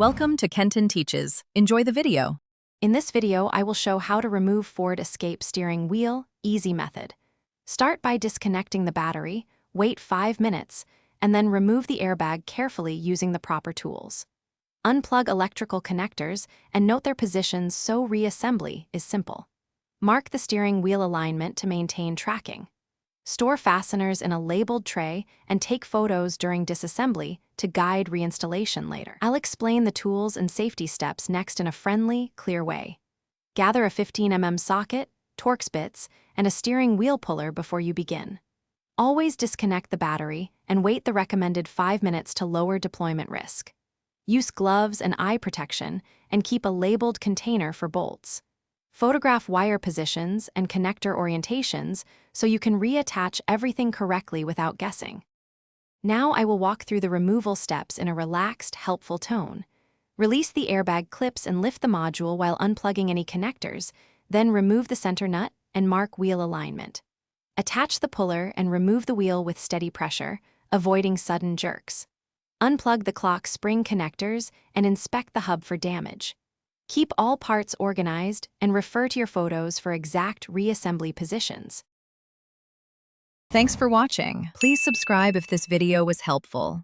Welcome to Kenton Teaches. Enjoy the video. In this video, I will show how to remove Ford Escape steering wheel, easy method. Start by disconnecting the battery, wait 5 minutes, and then remove the airbag carefully using the proper tools. Unplug electrical connectors and note their positions so reassembly is simple. Mark the steering wheel alignment to maintain tracking. Store fasteners in a labeled tray and take photos during disassembly to guide reinstallation later. I'll explain the tools and safety steps next in a friendly, clear way. Gather a 15 mm socket, Torx bits, and a steering wheel puller before you begin. Always disconnect the battery and wait the recommended 5 minutes to lower deployment risk. Use gloves and eye protection and keep a labeled container for bolts. Photograph wire positions and connector orientations so you can reattach everything correctly without guessing. Now I will walk through the removal steps in a relaxed, helpful tone. Release the airbag clips and lift the module while unplugging any connectors, then remove the center nut and mark wheel alignment. Attach the puller and remove the wheel with steady pressure, avoiding sudden jerks. Unplug the clock spring connectors and inspect the hub for damage. Keep all parts organized and refer to your photos for exact reassembly positions. Thanks for watching. Please subscribe if this video was helpful.